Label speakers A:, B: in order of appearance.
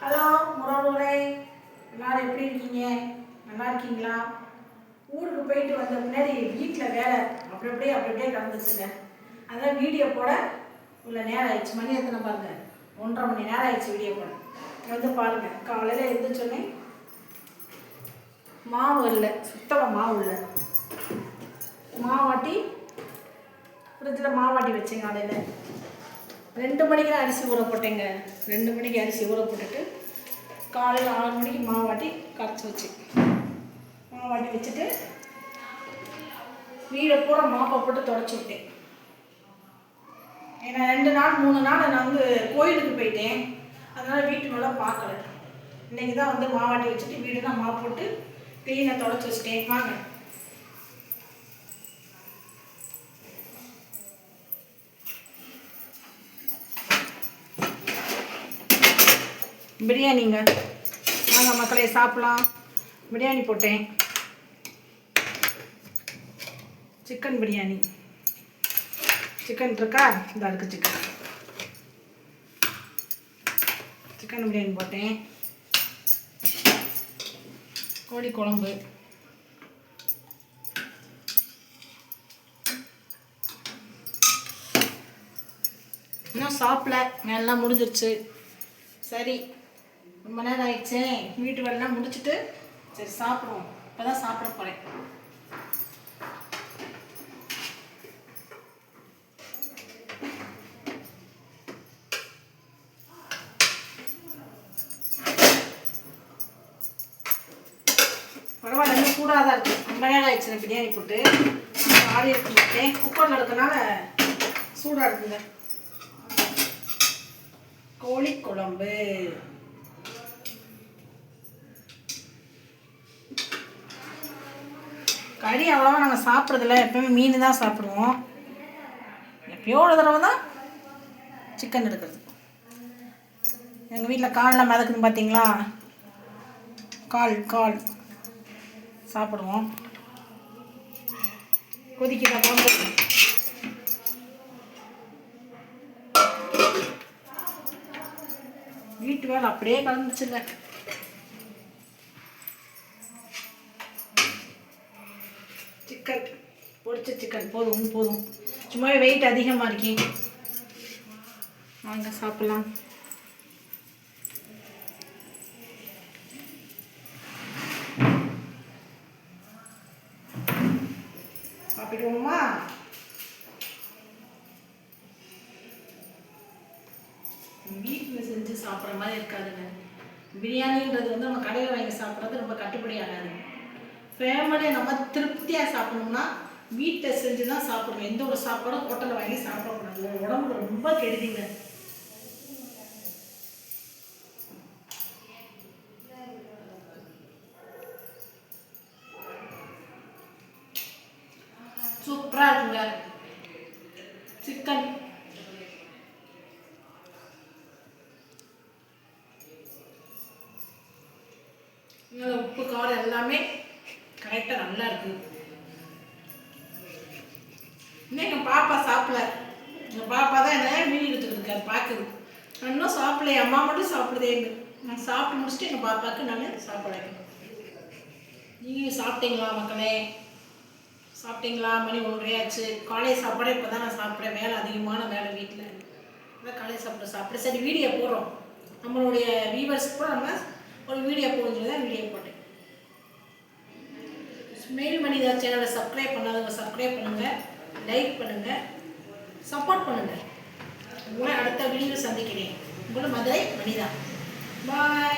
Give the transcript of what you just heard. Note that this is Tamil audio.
A: ஹலோ முறவுகளே, எல்லாரும் எப்படி இருக்கீங்க? நல்லா இருக்கீங்களா? ஊருக்கு போயிட்டு வந்த முன்னாடி வீட்டில் வேலை அப்படியே கலந்துச்சுங்க. அதான் வீடியோ போட உள்ள நேரம் ஆயிடுச்சு. மணி எத்தனை பாருங்க, 1:30 மணி நேரம் ஆயிடுச்சு வீடியோ போட. வந்து பாருங்க, காலையில் எழுந்திரிச்சோன்னே மாவு இல்லை, சுத்தமாக மாவு இல்லை. மாவாட்டி ஃப்ரிட்ஜில் மாவாட்டி வச்சேங்க. காலையில் 2 மணிக்கு தான் அரிசி ஊற போட்டேங்க. 2 மணிக்கு அரிசி ஊற போட்டுட்டு காலையில் 6 மணிக்கு மாவாட்டி கரைச்சி வச்சு மாவாட்டி வச்சுட்டு வீடை பூரா மாப்பை போட்டு தொடச்சி விட்டேன். ஏன்னா 2 நாள் 3 நாள் நான் வந்து கோயிலுக்கு போயிட்டேன். அதனால் வீட்டு மேலே பார்க்கல. இன்றைக்கி தான் வந்து மாவாட்டி வச்சுட்டு வீடெல்லாம் மாவு போட்டு க்ளீனாக தொடச்சி வச்சுட்டேன். வாங்க பிரியாணிங்க. வாங்க மக்களே சாப்பிட்லாம். பிரியாணி போட்டேன், சிக்கன் பிரியாணி. சிக்கன் இருக்கா? இந்த அதுக்கு சிக்கன் பிரியாணி போட்டேன். கோழி குழம்பு, இன்னும் சாப்பிடல, எல்லாம் முடிஞ்சிருச்சு. சரி, ரொம்ப நேரம் ஆயிடுச்சு, வீட்டு வேலைலாம் முடிச்சுட்டு சரி சாப்பிடுவோம். இப்போ தான் சாப்பிட போகிறேன். பரவாயில்ல, இன்னும் சூடாக தான் இருக்குது. ரொம்ப நேரம் ஆயிடுச்சு பிரியாணி போட்டு. ஆடி எடுத்து மாட்டேன், குக்கரில் இருக்கனால சூடாக இருக்குங்க. கோழி குழம்பு, கறி அவ்வளோவா நாங்கள் சாப்பிட்றதில்ல. எப்போயுமே மீன் தான் சாப்பிடுவோம். எப்பயோ ஒரு தடவை தான் சிக்கன் எடுக்கிறது. எங்கள் வீட்டில் கால்லாம் மிதக்குன்னு பார்த்தீங்களா? கால் சாப்பிடுவோம். கொதிக்கிற குழம்பு. வீட்டு வேலை அப்படியே கலந்துச்சுங்க. சிக்கன் பொரிச்ச சிக்கன் போதும். சும்மா வெயிட் அதிகமாக இருக்கேன். வாங்க சாப்பிட்லாம். சாப்பிடுவோமா? வீட்டில் செஞ்சு சாப்பிட்ற மாதிரி இருக்காதுங்க. பிரியாணின்றது வந்து நம்ம கடையில் வாங்கி சாப்பிட்றது ரொம்ப கட்டுப்படி ஆகாது. ஃபேமிலியை நம்ம திருப்தியாக சாப்பிடணும்னா வீட்டில் செஞ்சு தான் சாப்பிடணும். எந்த ஒரு சாப்பாடும் ஹோட்டலில் வாங்கி சாப்பிடக்கூடாது. உடம்புக்கு ரொம்ப கெடுதிங்க. சூப்பராக இருக்குங்க சிக்கன். உப்பு காரம் எல்லாமே கரெக்டாக நல்லா இருக்குது. இன்னும் எங்கள் பாப்பா சாப்பிடல. எங்கள் பாப்பா தான் என்ன மீன் எடுத்துக்கிட்டு இருக்காரு பார்க்குது. நான் இன்னும் சாப்பிடல. அம்மா மட்டும் சாப்பிடுதே. நான் சாப்பிட்டு முடிச்சுட்டு எங்கள் பாப்பாவுக்கு நான் சாப்பிட. நீங்கள் சாப்பிட்டீங்களா மக்களே? சாப்பிட்டீங்களா? மணி 1:30 ஆச்சு. காலையில் சாப்பாடு இப்போ தான் நான் சாப்பிட்றேன். வேலை அதிகமான வேலை வீட்டில். அதான் காலையில் சாப்பிட. சரி, வீடியோ போடுறோம். நம்மளுடைய வியூவர்ஸ்க்கு கூட நம்ம ஒரு வீடியோ போடுறது தான் வீடியோ போட்டேன். ஸ்மெயில் மனிதா சேனலை சப்ஸ்கிரைப் பண்ணாதவங்க சப்ஸ்கிரைப் பண்ணுங்கள், லைக் பண்ணுங்கள், சப்போர்ட் பண்ணுங்கள். உங்களை அடுத்த வீடியோ சந்திக்கிறேன். உங்களை மதுரை மனிதா. பாய்.